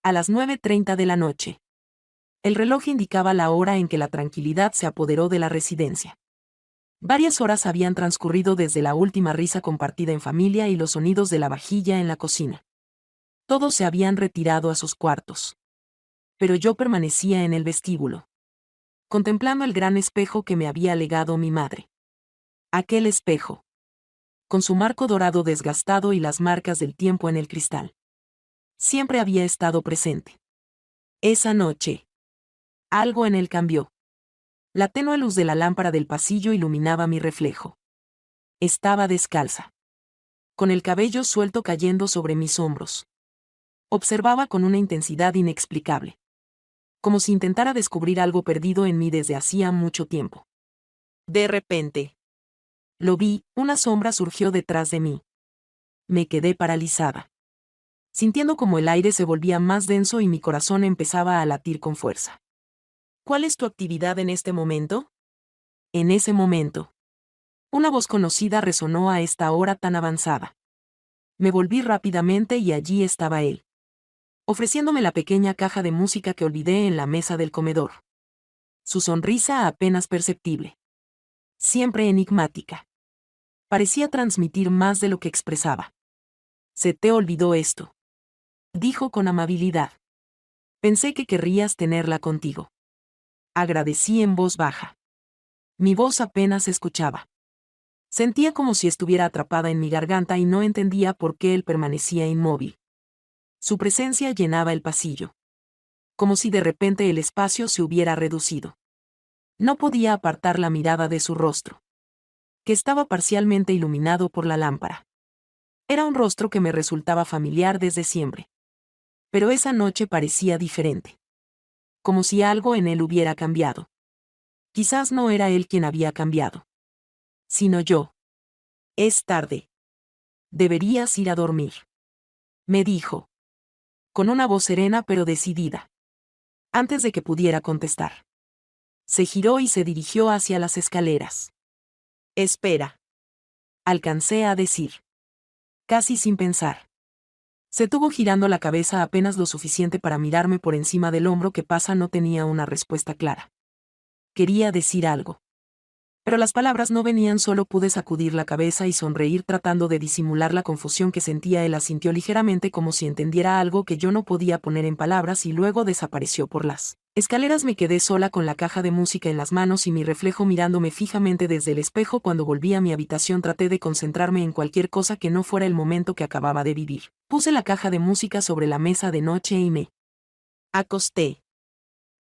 A las 9:30 de la noche. El reloj indicaba la hora en que la tranquilidad se apoderó de la residencia. Varias horas habían transcurrido desde la última risa compartida en familia y los sonidos de la vajilla en la cocina. Todos se habían retirado a sus cuartos. Pero yo permanecía en el vestíbulo, contemplando el gran espejo que me había legado mi madre. Aquel espejo, con su marco dorado desgastado y las marcas del tiempo en el cristal, siempre había estado presente. Esa noche, algo en él cambió. La tenue luz de la lámpara del pasillo iluminaba mi reflejo. Estaba descalza, con el cabello suelto cayendo sobre mis hombros. Observaba con una intensidad inexplicable, como si intentara descubrir algo perdido en mí desde hacía mucho tiempo. De repente, lo vi, una sombra surgió detrás de mí. Me quedé paralizada, sintiendo como el aire se volvía más denso y mi corazón empezaba a latir con fuerza. ¿Cuál es tu actividad en este momento? En ese momento, una voz conocida resonó a esta hora tan avanzada. Me volví rápidamente y allí estaba él, ofreciéndome la pequeña caja de música que olvidé en la mesa del comedor. Su sonrisa apenas perceptible, siempre enigmática, parecía transmitir más de lo que expresaba. Se te olvidó esto, dijo con amabilidad. Pensé que querrías tenerla contigo. Agradecí en voz baja. Mi voz apenas se escuchaba. Sentía como si estuviera atrapada en mi garganta y no entendía por qué él permanecía inmóvil. Su presencia llenaba el pasillo, como si de repente el espacio se hubiera reducido. No podía apartar la mirada de su rostro, que estaba parcialmente iluminado por la lámpara. Era un rostro que me resultaba familiar desde siempre. Pero esa noche parecía diferente, como si algo en él hubiera cambiado. Quizás no era él quien había cambiado, sino yo. Es tarde. Deberías ir a dormir, me dijo, con una voz serena pero decidida. Antes de que pudiera contestar, se giró y se dirigió hacia las escaleras. Espera, alcancé a decir, casi sin pensar. Se tuvo girando la cabeza apenas lo suficiente para mirarme por encima del hombro que pasa. No tenía una respuesta clara. Quería decir algo, pero las palabras no venían. Solo pude sacudir la cabeza y sonreír tratando de disimular la confusión que sentía. Él asintió ligeramente como si entendiera algo que yo no podía poner en palabras y luego desapareció por las escaleras. Me quedé sola con la caja de música en las manos y mi reflejo mirándome fijamente desde el espejo. Cuando volví a mi habitación traté de concentrarme en cualquier cosa que no fuera el momento que acababa de vivir. Puse la caja de música sobre la mesa de noche y me acosté.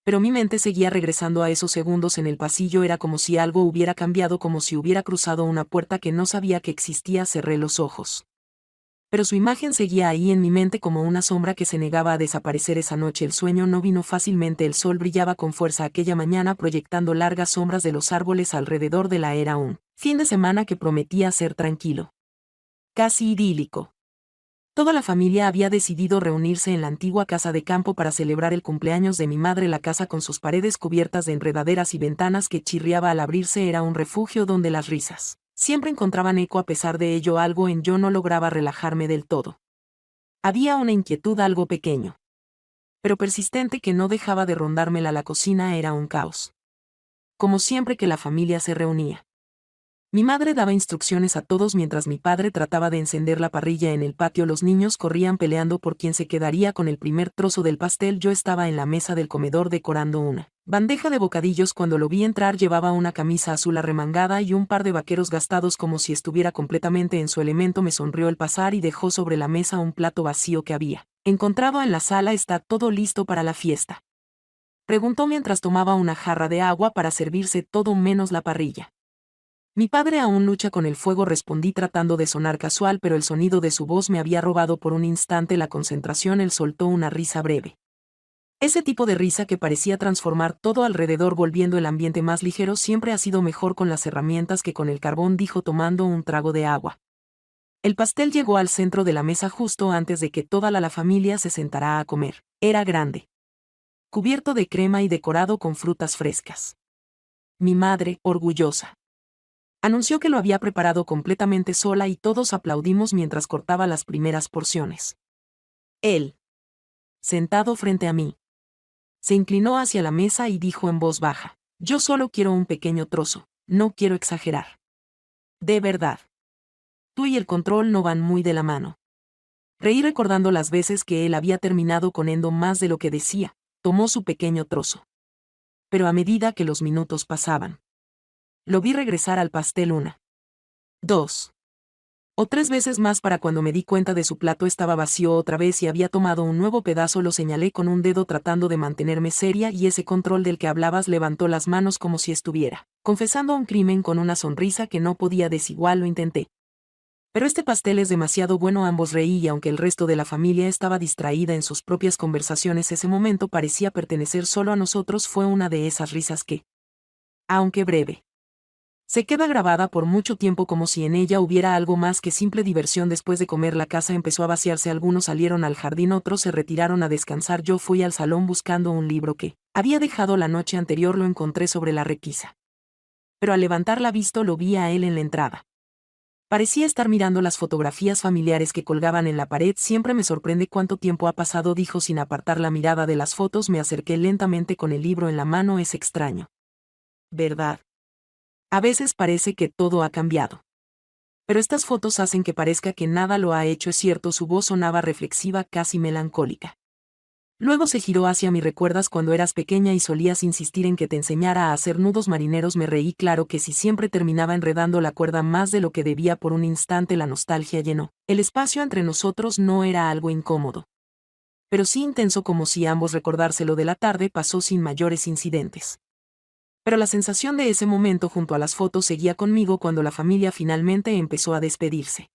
Pero mi mente seguía regresando a esos segundos en el pasillo. Era como si algo hubiera cambiado, como si hubiera cruzado una puerta que no sabía que existía. Cerré los ojos. Pero su imagen seguía ahí en mi mente como una sombra que se negaba a desaparecer. Esa noche el sueño no vino fácilmente. El sol brillaba con fuerza aquella mañana, proyectando largas sombras de los árboles alrededor de la. Era un fin de semana que prometía ser tranquilo, casi idílico. Toda la familia había decidido reunirse en la antigua casa de campo para celebrar el cumpleaños de mi madre. La casa, con sus paredes cubiertas de enredaderas y ventanas que chirriaba al abrirse, era un refugio donde las risas siempre encontraban eco. A pesar de ello, algo en yo no lograba relajarme del todo. Había una inquietud, algo pequeño, pero persistente, que no dejaba de rondármela. La cocina era un caos, como siempre que la familia se reunía. Mi madre daba instrucciones a todos mientras mi padre trataba de encender la parrilla en el patio. Los niños corrían peleando por quién se quedaría con el primer trozo del pastel. Yo estaba en la mesa del comedor decorando una bandeja de bocadillos. Cuando lo vi entrar llevaba una camisa azul arremangada y un par de vaqueros gastados, como si estuviera completamente en su elemento. Me sonrió al pasar y dejó sobre la mesa un plato vacío que había encontrado en la sala. ¿Está todo listo para la fiesta?, preguntó mientras tomaba una jarra de agua para servirse todo menos la parrilla. Mi padre aún lucha con el fuego, respondí tratando de sonar casual, pero el sonido de su voz me había robado por un instante la concentración. Él soltó una risa breve. Ese tipo de risa que parecía transformar todo alrededor, volviendo el ambiente más ligero. Siempre ha sido mejor con las herramientas que con el carbón, dijo tomando un trago de agua. El pastel llegó al centro de la mesa justo antes de que toda la familia se sentara a comer. Era grande, cubierto de crema y decorado con frutas frescas. Mi madre, orgullosa, anunció que lo había preparado completamente sola y todos aplaudimos mientras cortaba las primeras porciones. Él sentado frente a mí. Se inclinó hacia la mesa y dijo en voz baja: «Yo solo quiero un pequeño trozo, no quiero exagerar. De verdad. Tú y el control no van muy de la mano». Reí recordando las veces que él había terminado con Endo más de lo que decía. Tomó su pequeño trozo. Pero a medida que los minutos pasaban, lo vi regresar al pastel una, dos o tres veces más para cuando me di cuenta de su plato estaba vacío otra vez y había tomado un nuevo pedazo. Lo señalé con un dedo tratando de mantenerme seria y ese control del que hablabas levantó las manos como si estuviera confesando un crimen con una sonrisa que no podía desigual. Lo intenté. Pero este pastel es demasiado bueno. Ambos reí y aunque el resto de la familia estaba distraída en sus propias conversaciones, ese momento parecía pertenecer solo a nosotros. Fue una de esas risas que, aunque breve, se queda grabada por mucho tiempo, como si en ella hubiera algo más que simple diversión. Después de comer la casa empezó a vaciarse. Algunos salieron al jardín, otros se retiraron a descansar. Yo fui al salón buscando un libro que había dejado la noche anterior. Lo encontré sobre la requisa. Pero al levantar la vista lo vi a él en la entrada. Parecía estar mirando las fotografías familiares que colgaban en la pared. «Siempre me sorprende cuánto tiempo ha pasado», dijo sin apartar la mirada de las fotos. Me acerqué lentamente con el libro en la mano. «Es extraño, ¿verdad? A veces parece que todo ha cambiado. Pero estas fotos hacen que parezca que nada lo ha hecho». Es cierto. Su voz sonaba reflexiva, casi melancólica. Luego se giró hacia mí. «¿Recuerdas cuando eras pequeña y solías insistir en que te enseñara a hacer nudos marineros?» Me reí. Claro que sí. Siempre terminaba enredando la cuerda más de lo que debía. Por un instante la nostalgia llenó el espacio entre nosotros. No era algo incómodo, pero sí intenso, como si ambos recordárselo. De la tarde pasó sin mayores incidentes. Pero la sensación de ese momento junto a las fotos seguía conmigo cuando la familia finalmente empezó a despedirse.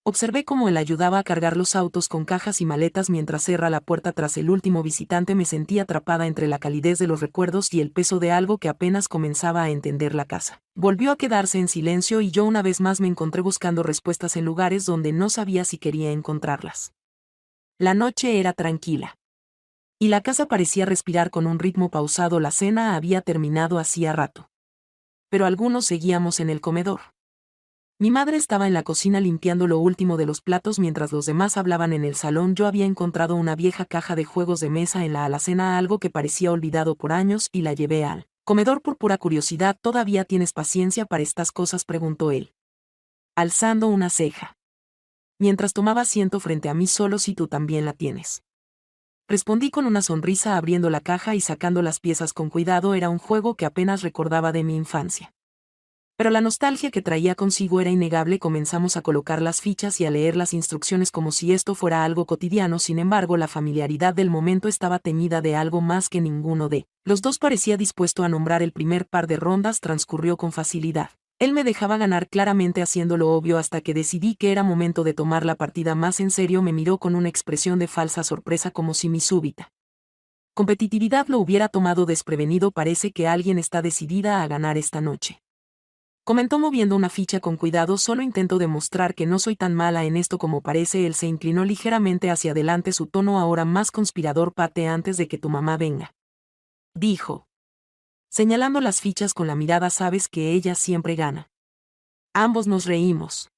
Observé cómo él ayudaba a cargar los autos con cajas y maletas mientras cerraba la puerta tras el último visitante. Me sentí atrapada entre la calidez de los recuerdos y el peso de algo que apenas comenzaba a entender. La casa volvió a quedarse en silencio y yo una vez más me encontré buscando respuestas en lugares donde no sabía si quería encontrarlas. La noche era tranquila y la casa parecía respirar con un ritmo pausado. La cena había terminado hacía rato, pero algunos seguíamos en el comedor. Mi madre estaba en la cocina limpiando lo último de los platos mientras los demás hablaban en el salón. Yo había encontrado una vieja caja de juegos de mesa en la alacena, algo que parecía olvidado por años, y la llevé al comedor por pura curiosidad. «¿Todavía tienes paciencia para estas cosas?», preguntó él, alzando una ceja, mientras tomaba asiento frente a mí. «Solo si tú también la tienes», respondí con una sonrisa, abriendo la caja y sacando las piezas con cuidado. Era un juego que apenas recordaba de mi infancia, pero la nostalgia que traía consigo era innegable. Comenzamos a colocar las fichas y a leer las instrucciones como si esto fuera algo cotidiano. Sin embargo, la familiaridad del momento estaba teñida de algo más que ninguno de los dos parecía dispuesto a nombrar. El primer par de rondas transcurrió con facilidad. Él me dejaba ganar claramente, haciéndolo obvio, hasta que decidí que era momento de tomar la partida más en serio. Me miró con una expresión de falsa sorpresa, como si mi súbita competitividad lo hubiera tomado desprevenido. «Parece que alguien está decidida a ganar esta noche», comentó moviendo una ficha con cuidado. «Solo intento demostrar que no soy tan mala en esto como parece». Él se inclinó ligeramente hacia adelante, su tono ahora más conspirador. «Pate antes de que tu mamá venga», dijo, señalando las fichas con la mirada. «Sabes que ella siempre gana». Ambos nos reímos,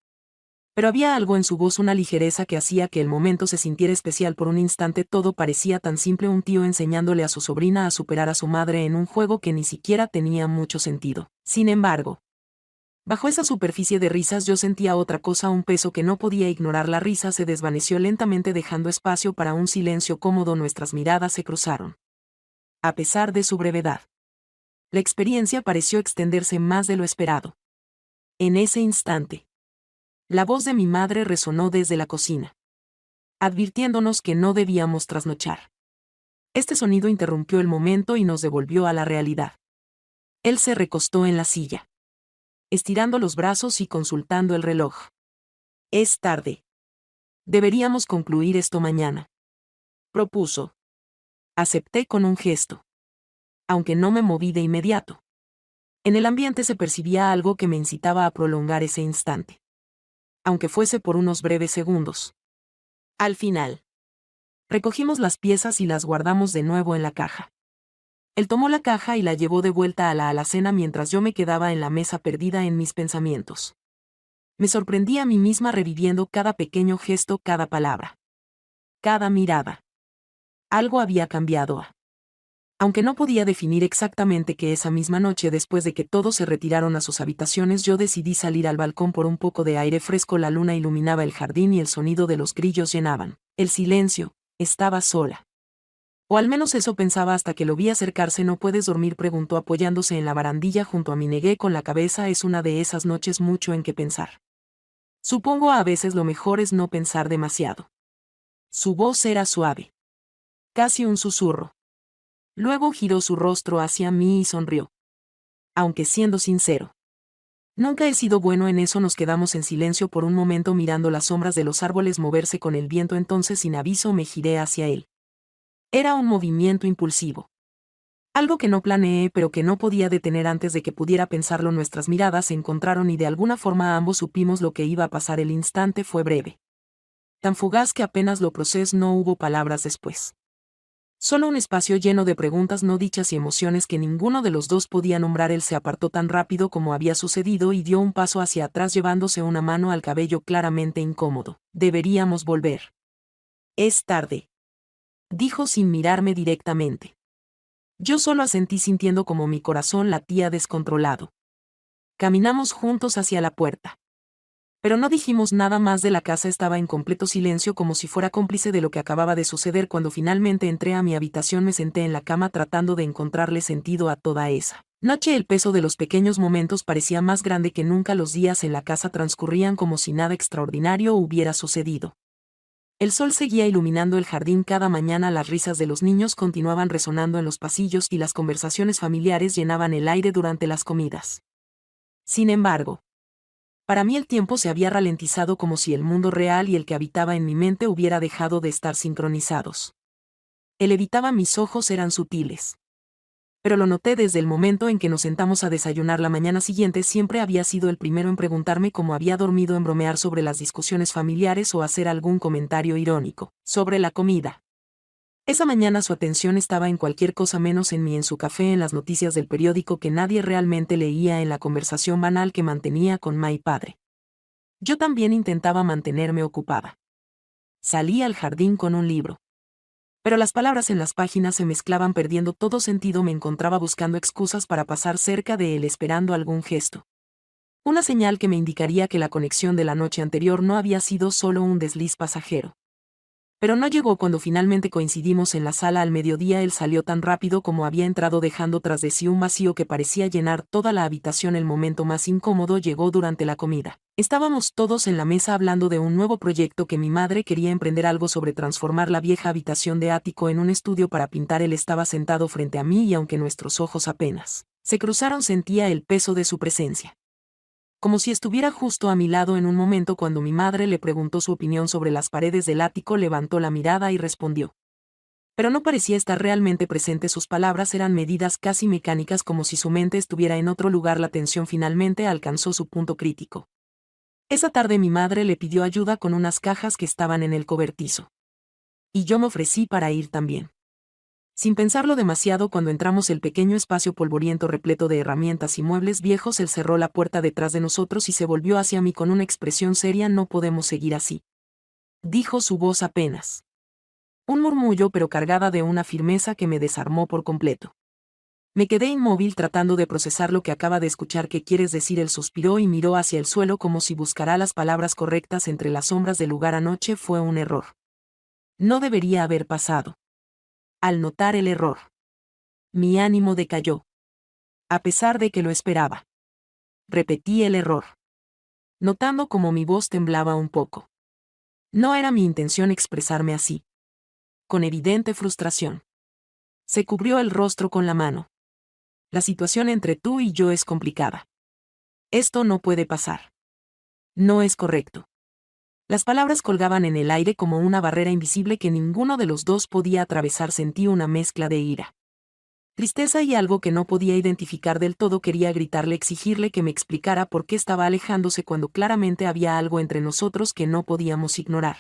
pero había algo en su voz, una ligereza que hacía que el momento se sintiera especial. Por un instante todo parecía tan simple, un tío enseñándole a su sobrina a superar a su madre en un juego que ni siquiera tenía mucho sentido. Sin embargo, bajo esa superficie de risas yo sentía otra cosa, un peso que no podía ignorar. La risa se desvaneció lentamente, dejando espacio para un silencio cómodo. Nuestras miradas se cruzaron. A pesar de su brevedad, la experiencia pareció extenderse más de lo esperado. En ese instante, la voz de mi madre resonó desde la cocina, advirtiéndonos que no debíamos trasnochar. Este sonido interrumpió el momento y nos devolvió a la realidad. Él se recostó en la silla, estirando los brazos y consultando el reloj. «Es tarde. Deberíamos concluir esto mañana», propuso. Acepté con un gesto, aunque no me moví de inmediato. En el ambiente se percibía algo que me incitaba a prolongar ese instante, aunque fuese por unos breves segundos. Al final, recogimos las piezas y las guardamos de nuevo en la caja. Él tomó la caja y la llevó de vuelta a la alacena mientras yo me quedaba en la mesa perdida en mis pensamientos. Me sorprendí a mí misma reviviendo cada pequeño gesto, cada palabra, cada mirada. Algo había cambiado. Aunque no podía definir exactamente que esa misma noche, después de que todos se retiraron a sus habitaciones, yo decidí salir al balcón por un poco de aire fresco. La luna iluminaba el jardín y el sonido de los grillos llenaban el silencio. Estaba sola. O al menos eso pensaba hasta que lo vi acercarse. ¿No puedes dormir?, preguntó apoyándose en la barandilla junto a mí. Negué con la cabeza. Es una de esas noches mucho en que pensar. Supongo a veces lo mejor es no pensar demasiado. Su voz era suave. Casi un susurro. Luego giró su rostro hacia mí y sonrió. Aunque siendo sincero, nunca he sido bueno en eso. Nos quedamos en silencio por un momento mirando las sombras de los árboles moverse con el viento. Entonces, sin aviso, me giré hacia él. Era un movimiento impulsivo. Algo que no planeé, pero que no podía detener antes de que pudiera pensarlo. Nuestras miradas se encontraron y de alguna forma ambos supimos lo que iba a pasar. El instante fue breve. Tan fugaz que apenas lo procesé. No hubo palabras después. Solo un espacio lleno de preguntas no dichas y emociones que ninguno de los dos podía nombrar. Él se apartó tan rápido como había sucedido y dio un paso hacia atrás llevándose una mano al cabello, claramente incómodo. Deberíamos volver. Es tarde, dijo sin mirarme directamente. Yo solo asentí sintiendo como mi corazón latía descontrolado. Caminamos juntos hacia la puerta. Pero no dijimos nada más. De la casa estaba en completo silencio, como si fuera cómplice de lo que acababa de suceder. Cuando finalmente entré a mi habitación, me senté en la cama tratando de encontrarle sentido a toda esa noche. El peso de los pequeños momentos parecía más grande que nunca. Los días en la casa transcurrían como si nada extraordinario hubiera sucedido. El sol seguía iluminando el jardín cada mañana. Las risas de los niños continuaban resonando en los pasillos y las conversaciones familiares llenaban el aire durante las comidas. Sin embargo, para mí el tiempo se había ralentizado, como si el mundo real y el que habitaba en mi mente hubiera dejado de estar sincronizados. Él evitaba mis ojos, eran sutiles. Pero lo noté desde el momento en que nos sentamos a desayunar la mañana siguiente. Siempre había sido el primero en preguntarme cómo había dormido, en bromear sobre las discusiones familiares o hacer algún comentario irónico sobre la comida. Esa mañana su atención estaba en cualquier cosa menos en mí, en su café, en las noticias del periódico que nadie realmente leía, en la conversación banal que mantenía con Ma y padre. Yo también intentaba mantenerme ocupada. Salí al jardín con un libro. Pero las palabras en las páginas se mezclaban, perdiendo todo sentido. Me encontraba buscando excusas para pasar cerca de él, esperando algún gesto. Una señal que me indicaría que la conexión de la noche anterior no había sido solo un desliz pasajero. Pero no llegó. Cuando finalmente coincidimos en la sala al mediodía, él salió tan rápido como había entrado, dejando tras de sí un vacío que parecía llenar toda la habitación. El momento más incómodo llegó durante la comida. Estábamos todos en la mesa hablando de un nuevo proyecto que mi madre quería emprender, algo sobre transformar la vieja habitación de ático en un estudio para pintar. Él estaba sentado frente a mí y aunque nuestros ojos apenas se cruzaron, sentía el peso de su presencia. Como si estuviera justo a mi lado. En un momento, cuando mi madre le preguntó su opinión sobre las paredes del ático, levantó la mirada y respondió. Pero no parecía estar realmente presente. Sus palabras eran medidas, casi mecánicas, como si su mente estuviera en otro lugar. La tensión finalmente alcanzó su punto crítico. Esa tarde mi madre le pidió ayuda con unas cajas que estaban en el cobertizo. Y yo me ofrecí para ir también. Sin pensarlo demasiado, cuando entramos el pequeño espacio polvoriento repleto de herramientas y muebles viejos, él cerró la puerta detrás de nosotros y se volvió hacia mí con una expresión seria. No podemos seguir así, dijo, su voz apenas un murmullo, pero cargada de una firmeza que me desarmó por completo. Me quedé inmóvil tratando de procesar lo que acaba de escuchar. ¿Qué quieres decir? Él suspiró y miró hacia el suelo como si buscara las palabras correctas entre las sombras del lugar. Anoche fue un error. No debería haber pasado. Al notar el error, mi ánimo decayó. A pesar de que lo esperaba. Repetí el error, notando cómo mi voz temblaba un poco. No era mi intención expresarme así. Con evidente frustración. Se cubrió el rostro con la mano. La situación entre tú y yo es complicada. Esto no puede pasar. No es correcto. Las palabras colgaban en el aire como una barrera invisible que ninguno de los dos podía atravesar. Sentí una mezcla de ira, tristeza y algo que no podía identificar del todo. Quería gritarle, exigirle que me explicara por qué estaba alejándose cuando claramente había algo entre nosotros que no podíamos ignorar.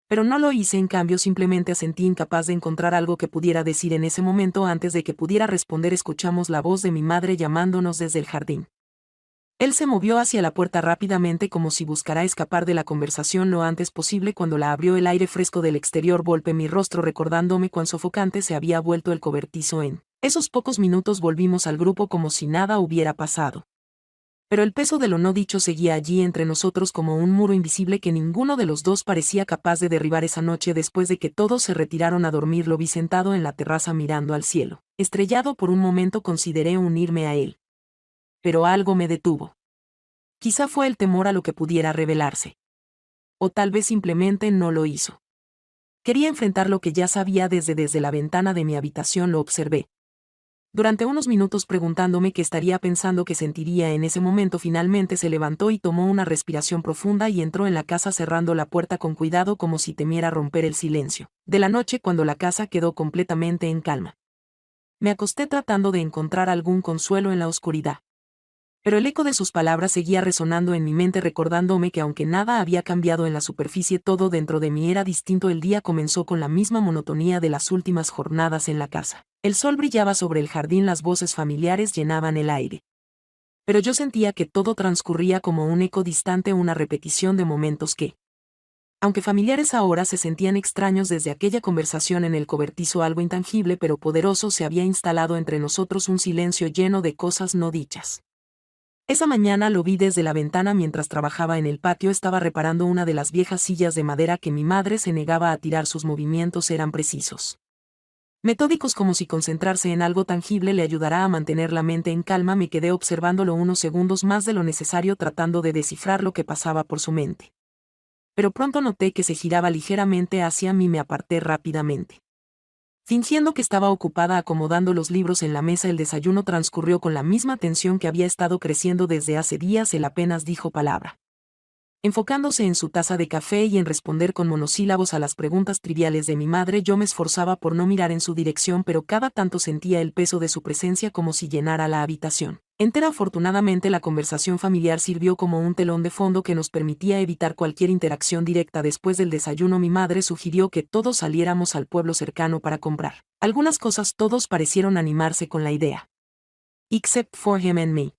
Pero no lo hice. En cambio, simplemente asentí, incapaz de encontrar algo que pudiera decir en ese momento. Antes de que pudiera responder, escuchamos la voz de mi madre llamándonos desde el jardín. Él se movió hacia la puerta rápidamente como si buscara escapar de la conversación lo antes posible. Cuando la abrió, el aire fresco del exterior golpeó mi rostro recordándome cuán sofocante se había vuelto el cobertizo en esos pocos minutos. Volvimos al grupo como si nada hubiera pasado. Pero el peso de lo no dicho seguía allí entre nosotros como un muro invisible que ninguno de los dos parecía capaz de derribar. Esa noche, después de que todos se retiraron a dormir, lo vi sentado en la terraza mirando al cielo. Estrellado. Por un momento consideré unirme a él. Pero algo me detuvo. Quizá fue el temor a lo que pudiera revelarse. O tal vez simplemente no lo hizo. Quería enfrentar lo que ya sabía. Desde la ventana de mi habitación lo observé. Durante unos minutos preguntándome qué estaría pensando, qué sentiría en ese momento. Finalmente se levantó y tomó una respiración profunda y entró en la casa cerrando la puerta con cuidado como si temiera romper el silencio de la noche. Cuando la casa quedó completamente en calma, me acosté tratando de encontrar algún consuelo en la oscuridad. Pero el eco de sus palabras seguía resonando en mi mente, recordándome que aunque nada había cambiado en la superficie, todo dentro de mí era distinto. El día comenzó con la misma monotonía de las últimas jornadas en la casa. El sol brillaba sobre el jardín, las voces familiares llenaban el aire. Pero yo sentía que todo transcurría como un eco distante, una repetición de momentos que, aunque familiares, ahora se sentían extraños. Desde aquella conversación en el cobertizo, algo intangible pero poderoso se había instalado entre nosotros, un silencio lleno de cosas no dichas. Esa mañana lo vi desde la ventana mientras trabajaba en el patio. Estaba reparando una de las viejas sillas de madera que mi madre se negaba a tirar. Sus movimientos eran precisos, metódicos, como si concentrarse en algo tangible le ayudará a mantener la mente en calma. Me quedé observándolo unos segundos más de lo necesario, tratando de descifrar lo que pasaba por su mente. Pero pronto noté que se giraba ligeramente hacia mí. Me aparté rápidamente, fingiendo que estaba ocupada acomodando los libros en la mesa. El desayuno transcurrió con la misma tensión que había estado creciendo desde hace días. Él apenas dijo palabra, enfocándose en su taza de café y en responder con monosílabos a las preguntas triviales de mi madre. Yo me esforzaba por no mirar en su dirección, pero cada tanto sentía el peso de su presencia como si llenara la habitación entera. Afortunadamente, la conversación familiar sirvió como un telón de fondo que nos permitía evitar cualquier interacción directa. Después del desayuno, mi madre sugirió que todos saliéramos al pueblo cercano para comprar algunas cosas. Todos parecieron animarse con la idea, except for him and me.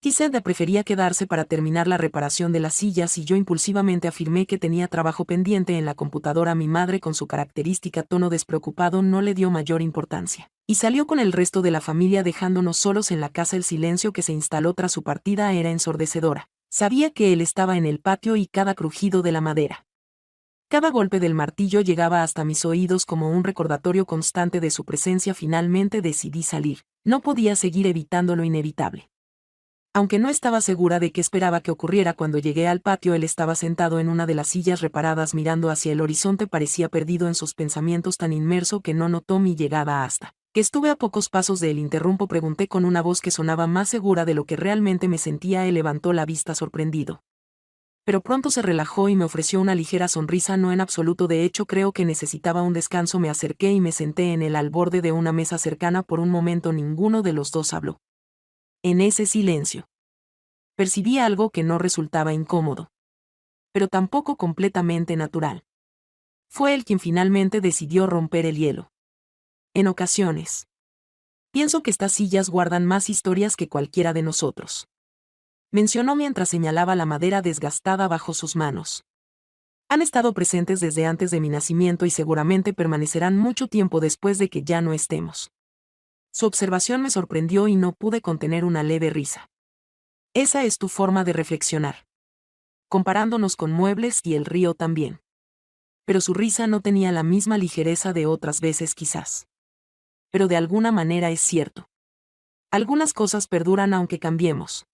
Giselle prefería quedarse para terminar la reparación de las sillas y yo impulsivamente afirmé que tenía trabajo pendiente en la computadora. Mi madre, con su característica tono despreocupado, no le dio mayor importancia y salió con el resto de la familia, dejándonos solos en la casa. El silencio que se instaló tras su partida era ensordecedora. Sabía que él estaba en el patio y cada crujido de la madera, cada golpe del martillo llegaba hasta mis oídos como un recordatorio constante de su presencia. Finalmente decidí salir. No podía seguir evitando lo inevitable. Aunque no estaba segura de qué esperaba que ocurriera, cuando llegué al patio, él estaba sentado en una de las sillas reparadas mirando hacia el horizonte. Parecía perdido en sus pensamientos, tan inmerso que no notó mi llegada hasta que estuve a pocos pasos de él. Interrumpo, pregunté con una voz que sonaba más segura de lo que realmente me sentía. Él levantó la vista sorprendido, pero pronto se relajó y me ofreció una ligera sonrisa. No, en absoluto, de hecho creo que necesitaba un descanso. Me acerqué y me senté en él al borde de una mesa cercana. Por un momento ninguno de los dos habló. En ese silencio percibí algo que no resultaba incómodo, pero tampoco completamente natural. Fue él quien finalmente decidió romper el hielo. En ocasiones, pienso que estas sillas guardan más historias que cualquiera de nosotros, mencionó mientras señalaba la madera desgastada bajo sus manos. Han estado presentes desde antes de mi nacimiento y seguramente permanecerán mucho tiempo después de que ya no estemos. Su observación me sorprendió y no pude contener una leve risa. Esa es tu forma de reflexionar, comparándonos con muebles y el río también. Pero su risa no tenía la misma ligereza de otras veces, quizás. Pero de alguna manera es cierto. Algunas cosas perduran aunque cambiemos.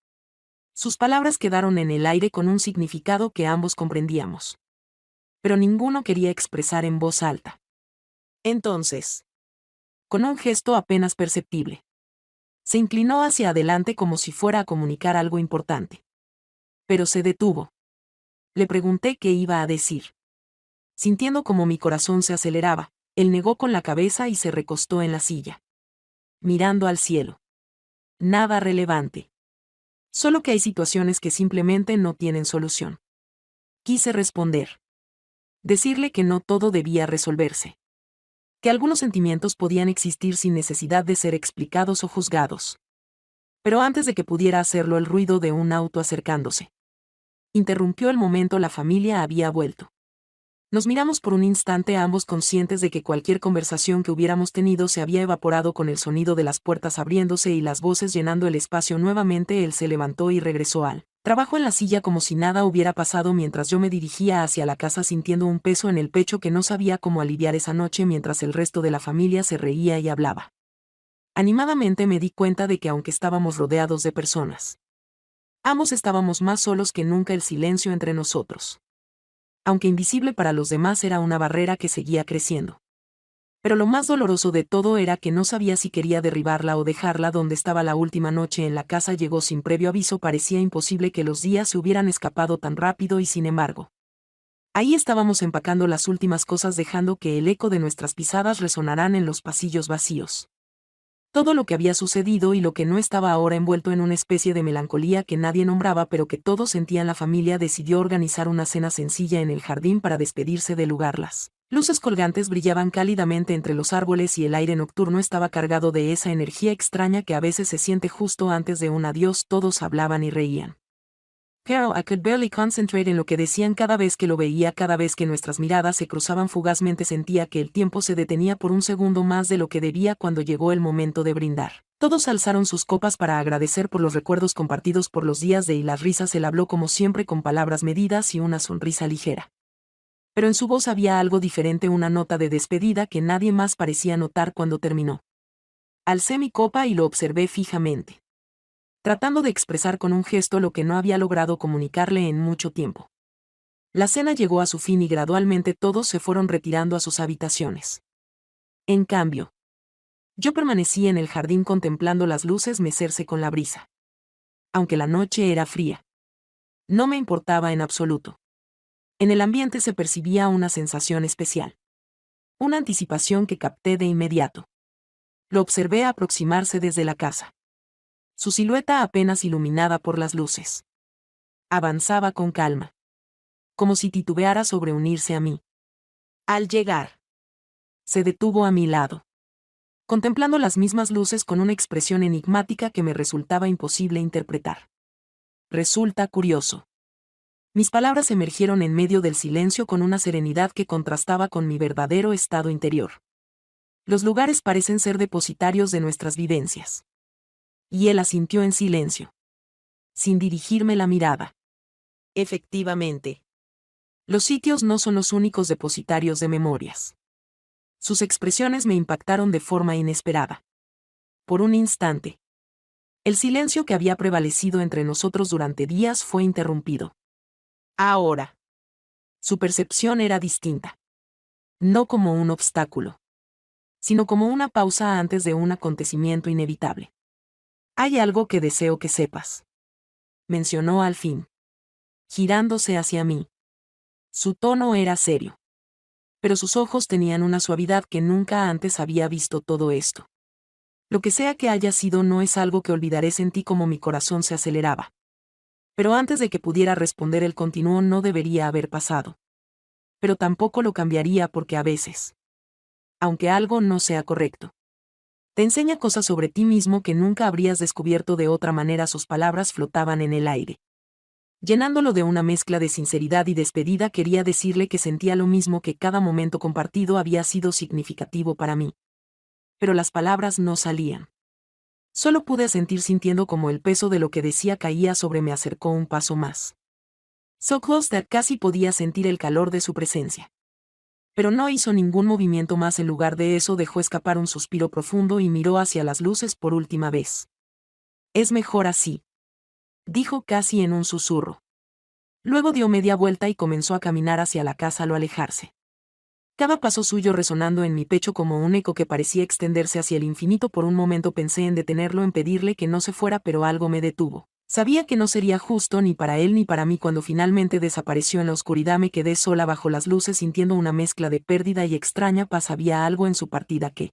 Sus palabras quedaron en el aire con un significado que ambos comprendíamos, pero ninguno quería expresar en voz alta. Entonces, con un gesto apenas perceptible, se inclinó hacia adelante como si fuera a comunicar algo importante. Pero se detuvo. Le pregunté qué iba a decir. Sintiendo como mi corazón se aceleraba, él negó con la cabeza y se recostó en la silla, mirando al cielo. Nada relevante. Solo que hay situaciones que simplemente no tienen solución. Quise responder. Decirle que no todo debía resolverse. Que algunos sentimientos podían existir sin necesidad de ser explicados o juzgados. Pero antes de que pudiera hacerlo, el ruido de un auto acercándose interrumpió el momento. La familia había vuelto. Nos miramos por un instante, ambos conscientes de que cualquier conversación que hubiéramos tenido se había evaporado con el sonido de las puertas abriéndose y las voces llenando el espacio nuevamente. Él se levantó y regresó al trabajo en la silla como si nada hubiera pasado, mientras yo me dirigía hacia la casa sintiendo un peso en el pecho que no sabía cómo aliviar esa noche, mientras el resto de la familia se reía y hablaba animadamente. Me di cuenta de que aunque estábamos rodeados de personas, ambos estábamos más solos que nunca. El silencio entre nosotros, aunque invisible para los demás, era una barrera que seguía creciendo. Pero lo más doloroso de todo era que no sabía si quería derribarla o dejarla. Donde estaba la última noche en la casa llegó sin previo aviso. Parecía imposible que los días se hubieran escapado tan rápido y sin embargo, ahí estábamos empacando las últimas cosas, dejando que el eco de nuestras pisadas resonaran en los pasillos vacíos. Todo lo que había sucedido y lo que no estaba ahora envuelto en una especie de melancolía que nadie nombraba pero que todos sentían. La familia decidió organizar una cena sencilla en el jardín para despedirse del lugar. Las luces colgantes brillaban cálidamente entre los árboles y el aire nocturno estaba cargado de esa energía extraña que a veces se siente justo antes de un adiós. Todos hablaban y reían. Pero I could barely concentrate en lo que decían. Cada vez que lo veía, cada vez que nuestras miradas se cruzaban fugazmente, sentía que el tiempo se detenía por un segundo más de lo que debía. Cuando llegó el momento de brindar, todos alzaron sus copas para agradecer por los recuerdos compartidos, por los días y las risas. Él habló como siempre, con palabras medidas y una sonrisa ligera. Pero en su voz había algo diferente, una nota de despedida que nadie más parecía notar. Cuando terminó, alcé mi copa y lo observé fijamente, tratando de expresar con un gesto lo que no había logrado comunicarle en mucho tiempo. La cena llegó a su fin y gradualmente todos se fueron retirando a sus habitaciones. En cambio, yo permanecí en el jardín contemplando las luces mecerse con la brisa. Aunque la noche era fría, no me importaba en absoluto. En el ambiente se percibía una sensación especial, una anticipación que capté de inmediato. Lo observé aproximarse desde la casa, su silueta apenas iluminada por las luces. Avanzaba con calma, como si titubeara sobre unirse a mí. Al llegar, se detuvo a mi lado, contemplando las mismas luces con una expresión enigmática que me resultaba imposible interpretar. Resulta curioso. Mis palabras emergieron en medio del silencio con una serenidad que contrastaba con mi verdadero estado interior. Los lugares parecen ser depositarios de nuestras vivencias. Y él asintió en silencio, sin dirigirme la mirada. Efectivamente, los sitios no son los únicos depositarios de memorias. Sus expresiones me impactaron de forma inesperada. Por un instante, el silencio que había prevalecido entre nosotros durante días fue interrumpido. Ahora, su percepción era distinta. No como un obstáculo, sino como una pausa antes de un acontecimiento inevitable. Hay algo que deseo que sepas, mencionó al fin, girándose hacia mí. Su tono era serio, pero sus ojos tenían una suavidad que nunca antes había visto. Todo esto, lo que sea que haya sido, no es algo que olvidaré. Sentí como mi corazón se aceleraba. Pero antes de que pudiera responder, él continuó: no debería haber pasado. Pero tampoco lo cambiaría, porque a veces, aunque algo no sea correcto, te enseña cosas sobre ti mismo que nunca habrías descubierto de otra manera. Sus palabras flotaban en el aire, llenándolo de una mezcla de sinceridad y despedida. Quería decirle que sentía lo mismo, que cada momento compartido había sido significativo para mí. Pero las palabras no salían. Solo pude sentir, sintiendo como el peso de lo que decía caía sobre mí. Acercó un paso más. So close that casi podía sentir el calor de su presencia. Pero no hizo ningún movimiento más. En lugar de eso, dejó escapar un suspiro profundo y miró hacia las luces por última vez. Es mejor así, dijo casi en un susurro. Luego dio media vuelta y comenzó a caminar hacia la casa al alejarse. Cada paso suyo resonando en mi pecho como un eco que parecía extenderse hacia el infinito. Por un momento pensé en detenerlo, en pedirle que no se fuera, pero algo me detuvo. Sabía que no sería justo ni para él ni para mí. Cuando finalmente desapareció en la oscuridad, me quedé sola bajo las luces, sintiendo una mezcla de pérdida y extraña paz. Había algo en su partida que,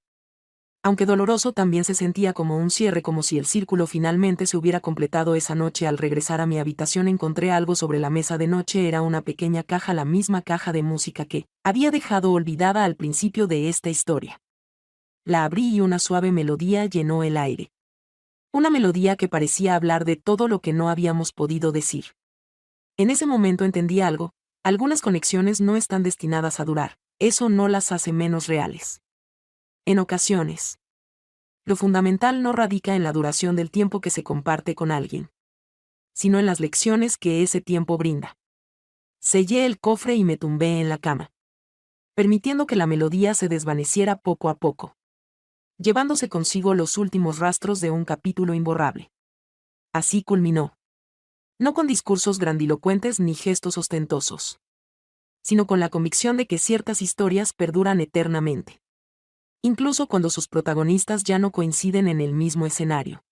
aunque doloroso, también se sentía como un cierre, como si el círculo finalmente se hubiera completado esa noche. Al regresar a mi habitación encontré algo sobre la mesa de noche. Era una pequeña caja, la misma caja de música que había dejado olvidada al principio de esta historia. La abrí y una suave melodía llenó el aire. Una melodía que parecía hablar de todo lo que no habíamos podido decir. En ese momento entendí algo: algunas conexiones no están destinadas a durar, eso no las hace menos reales. En ocasiones, lo fundamental no radica en la duración del tiempo que se comparte con alguien, sino en las lecciones que ese tiempo brinda. Sellé el cofre y me tumbé en la cama, permitiendo que la melodía se desvaneciera poco a poco, llevándose consigo los últimos rastros de un capítulo imborrable. Así culminó. No con discursos grandilocuentes ni gestos ostentosos, sino con la convicción de que ciertas historias perduran eternamente, incluso cuando sus protagonistas ya no coinciden en el mismo escenario.